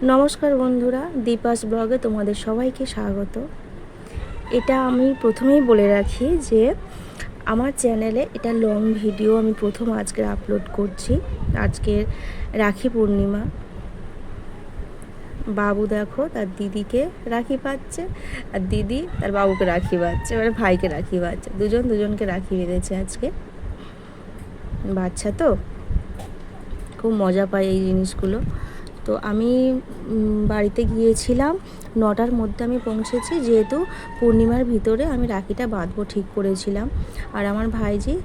নমস্কার বন্ধুরা, দীপাস ব্লগে তোমাদের সবাইকে স্বাগত। এটা আমি প্রথমেই বলে রাখি যে আমার চ্যানেলে এটা লং ভিডিও আমি প্রথম আজকে আপলোড করছি। আজকের রাখি পূর্ণিমা। বাবু দেখো তার দিদিকে রাখি পাচ্ছে, আর দিদি তার বাবুকে রাখি পাচ্ছে, মানে ভাইকে রাখি পাচ্ছে। দুজনকে রাখি বেঁধেছে আজকে। বাচ্চা তো খুব মজা পায় এই জিনিসগুলো। তো আমি বাড়িতে গিয়েছিলাম 9টার মধ্যে আমি পৌঁছেছি, যেহেতু পূর্ণিমার ভিতরে আমি রাখিটা বাঁধবো ঠিক করেছিলাম। আর আমার ভাইজি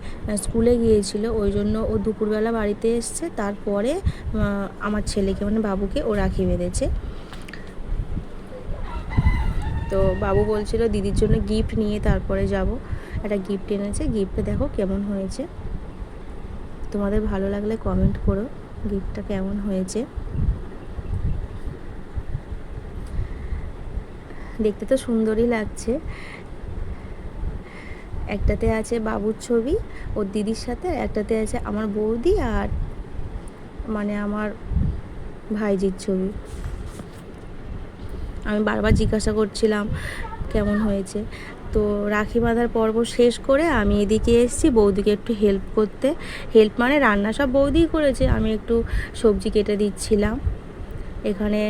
স্কুলে গিয়েছিল, ওই জন্য ও দুপুরবেলা বাড়িতে এসছে। তারপরে আমার ছেলেকে মানে বাবুকে ও রাখি বেঁধেছে। তো বাবু বলছিল দিদির জন্য গিফট নিয়ে তারপরে যাব। একটা গিফট এনেছে, গিফটটা দেখো কেমন হয়েছে। তোমাদের ভালো লাগলে কমেন্ট করো গিফটটা কেমন হয়েছে। দেখতে তো সুন্দরই লাগছে। একটাতে আছে বাবুর ছবি ওর দিদির সাথে, একটাতে আছে আমার বৌদি আর মানে আমার ভাইজির ছবি। আমি বারবার জিজ্ঞাসা করছিলাম কেমন হয়েছে। তো রাখি বাঁধার পর্ব শেষ করে আমি এদিকে এসেছি বৌদিকে একটু হেল্প করতে। হেল্প মানে রান্না সব বৌদিই করেছে, আমি একটু সবজি কেটে দিচ্ছিলাম। এখানে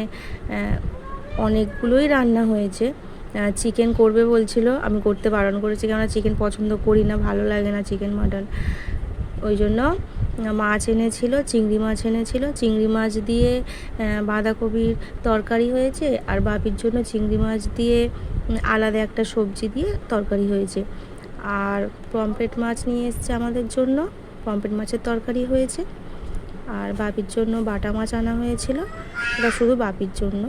অনেকগুলোই রান্না হয়েছে। চিকেন করবে বলছিল, আমি করতে বারণ করেছি, কেননা চিকেন পছন্দ করি না, ভালো লাগে না চিকেন মাটন। ওই জন্য মাছ এনেছিল, চিংড়ি মাছ এনেছিল। চিংড়ি মাছ দিয়ে বাঁধাকপির তরকারি হয়েছে, আর বাপির জন্য চিংড়ি মাছ দিয়ে আলাদা একটা সবজি দিয়ে তরকারি হয়েছে। আর পমফ্রেট মাছ নিয়ে এসছে আমাদের জন্য, পমফ্রেট মাছের তরকারি হয়েছে। আর বাপির জন্য বাটা মাছ আনা হয়েছিল, এটা শুধু বাপির জন্য।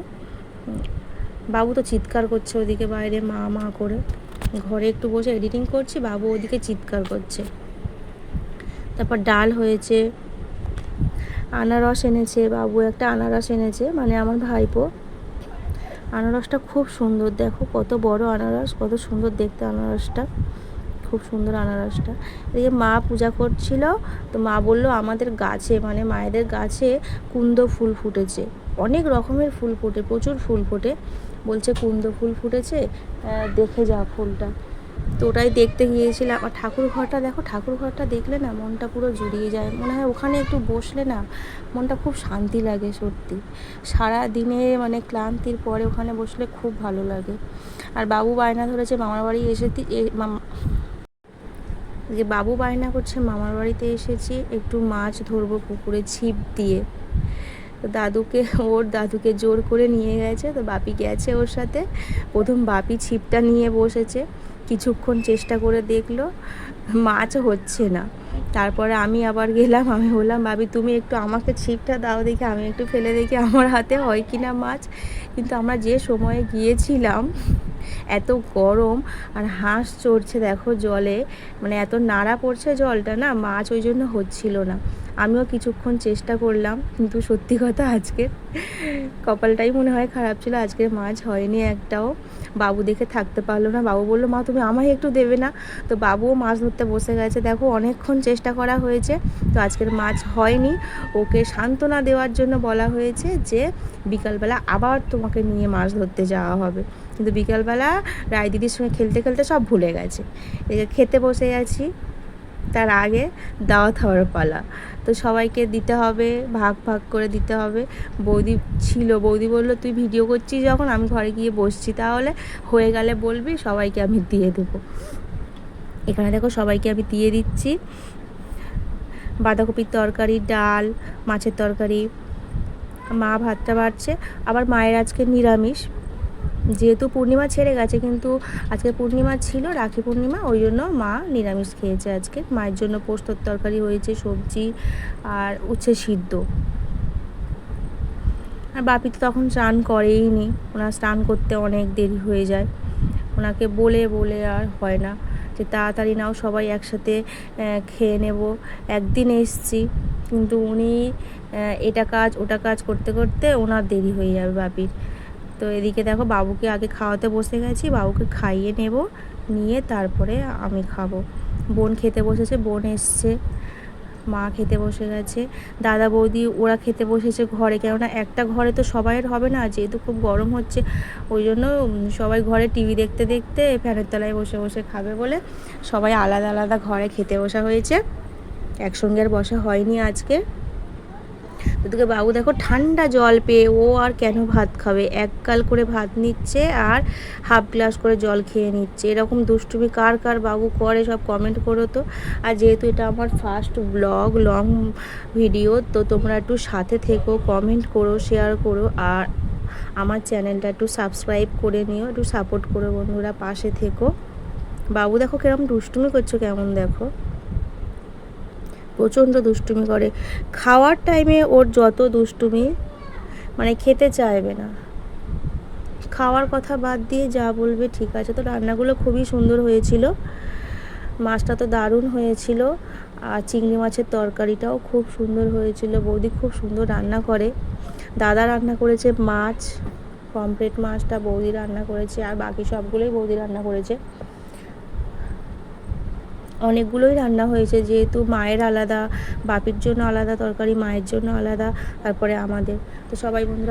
বাবু তো চিৎকার করছে ওদিকে বাইরে মা মা করে। ঘরে একটু বসে এডিটিং করছি, বাবু ওদিকে চিৎকার করছে। তারপর ডাল হয়েছে, আনারস এনেছে বাবু, একটা আনারস এনেছে মানে আমার ভাইপো। আনারসটা খুব সুন্দর, দেখো কত বড় আনারস, কত সুন্দর দেখতে আনারসটা, খুব সুন্দর আনারসটা। এদিকে মা পূজা করছিল, তো মা বলল আমাদের গাছে মানে মায়েদের গাছে কুন্দ ফুল ফুটেছে, অনেক রকমের ফুল ফোটে, প্রচুর ফুল ফোটে। বলছে কুন্দ ফুল ফুটেছে, দেখে যা ফুলটা। তো ওটাই দেখতে গিয়েছিলাম। আর ঠাকুর ঘরটা দেখো, ঠাকুর ঘরটা দেখলে না মনটা পুরো জুড়িয়ে যায়, মনে হয় ওখানে একটু বসলে না মনটা খুব শান্তি লাগে সত্যি। সারা দিনে মানে ক্লান্তির পরে ওখানে বসলে খুব ভালো লাগে। আর বাবু বায়না ধরেছে মামার বাড়ি যে বাবু বায়না করছে মামার বাড়িতে এসেছি, একটু মাছ ধরবো পুকুরে ছিপ দিয়ে। তো ওর দাদুকে জোর করে নিয়ে গেছে, তো বাপি গেছে ওর সাথে। প্রথম বাপি ছিপটা নিয়ে বসেছে, কিছুক্ষণ চেষ্টা করে দেখলো, মাছ হচ্ছে না। তারপরে আমি আবার গেলাম, আমি বললাম বাপি তুমি একটু আমাকে ছিপটা দাও দেখি, আমি একটু ফেলে দেখি আমার হাতে হয় কি না মাছ। কিন্তু আমরা যে সময়ে গিয়েছিলাম এত গরম, আর হাঁস চড়ছে দেখো জলে, মানে এত নাড়া পড়ছে জলটা না, মাছ ওই জন্য হচ্ছিল না। আমিও কিছুক্ষণ চেষ্টা করলাম, কিন্তু সত্যি কথা আজকে কপালটাই মনে হয় খারাপ ছিল, আজকে মাছ হয়নি একটাও। বাবু দেখে থাকতে পারলো না, বাবু বললো মা তুমি আমায় একটু দেবে না। তো বাবুও মাছ ধরতে বসে গেছে, দেখো অনেকক্ষণ চেষ্টা করা হয়েছে, তো আজকের মাছ হয়নি। ওকে সান্ত্বনা দেওয়ার জন্য বলা হয়েছে যে বিকালবেলা আবার তোমাকে নিয়ে মাছ ধরতে যাওয়া হবে। কিন্তু বিকালবেলা রায় দিদির সঙ্গে খেলতে খেলতে সব ভুলে গেছে। এদিকে খেতে বসে গেছি, তার আগে দাওয়াত হওয়ার পালা, তো সবাইকে দিতে হবে, ভাগ ভাগ করে দিতে হবে। বৌদি ছিল, বৌদি বললো তুই ভিডিও করছিস যখন, আমি ঘরে গিয়ে বসছি, তাহলে হয়ে গেলে বলবি, সবাইকে আমি দিয়ে দেবো। এখানে দেখো সবাইকে আমি দিয়ে দিচ্ছি বাঁধাকপির তরকারি, ডাল, মাছের তরকারি। মা ভাতটা বাড়ছে, আবার মায়ের আজকে নিরামিষ, যেহেতু পূর্ণিমা ছেড়ে গেছে, কিন্তু আজকে পূর্ণিমা ছিল, রাখি পূর্ণিমা, ওই জন্য মা নিরামিষ খেয়েছে আজকে। মায়ের জন্য পোস্তর তরকারি হয়েছে, সবজি আর উচ্ছে সিদ্ধ। আর বাপি তো তখন স্নান করেই নি, ওনার স্নান করতে অনেক দেরি হয়ে যায়, ওনাকে বলে বলে আর হয় না যে তাড়াতাড়ি নাও সবাই একসাথে খেয়ে নেব। একদিন এসছি, কিন্তু উনি এটা কাজ ওটা কাজ করতে করতে ওনার দেরি হয়ে যাবে বাপির। তো এদিকে দেখো বাবুকে আগে খাওয়াতে বসে গেছি, বাবুকে খাইয়ে নেব, নিয়ে তারপরে আমি খাবো। বোন খেতে বসেছে, বোন এসছে, মা খেতে বসে গেছে, দাদা বৌদি ওরা খেতে বসেছে ঘরে, কেননা একটা ঘরে তো সবাইয়ের হবে না, যেহেতু খুব গরম হচ্ছে ওই জন্য সবাই ঘরে টিভি দেখতে দেখতে ফ্যানের তলায় বসে বসে খাবে বলে সবাই আলাদা আলাদা ঘরে খেতে বসা হয়েছে, একসঙ্গে আর বসা হয়নি আজকে। ওদিকে বাবু দেখো ঠান্ডা জল পেয়ে ও আর কেন ভাত খাবে, এক গাল করে ভাত নিচ্ছে আর হাফ গ্লাস করে জল খেয়ে নিচ্ছে। এরকম দুষ্টুমি কার কার বাবু করে সব কমেন্ট করো তো। আর যেহেতু এটা আমার ফার্স্ট ব্লগ লং ভিডিও, তো তোমরা একটু সাথে থেকো, কমেন্ট করো, শেয়ার করো, আর আমার চ্যানেলটা একটু সাবস্ক্রাইব করে নিও, একটু সাপোর্ট করো বন্ধুরা, পাশে থেকো। বাবু দেখো কিরকম দুষ্টুমি করছো, কেমন দেখো, প্রচণ্ড দুষ্টুমি করে। খাওয়ার টাইমে ওর যত দুষ্টুমি, মানে খেতে চাইবে না, খাওয়ার কথা বাদ দিয়ে যা বলবে ঠিক আছে। তো রান্নাগুলো খুবই সুন্দর হয়েছিল, মাছটা তো দারুণ হয়েছিল, আর চিংড়ি মাছের তরকারিটাও খুব সুন্দর হয়েছিল। বৌদি খুব সুন্দর রান্না করে, দাদা রান্না করেছে মাছ, পমফ্রেট মাছটা বৌদি রান্না করেছে, আর বাকি সবগুলোই বৌদি রান্না করেছে। অনেকগুলোই রান্না হয়েছে, যেহেতু মায়ের আলাদা, বাপির জন্য আলাদা তরকারি, মায়ের জন্য আলাদা, তারপরে আমাদের। তো সবাই বন্ধুরা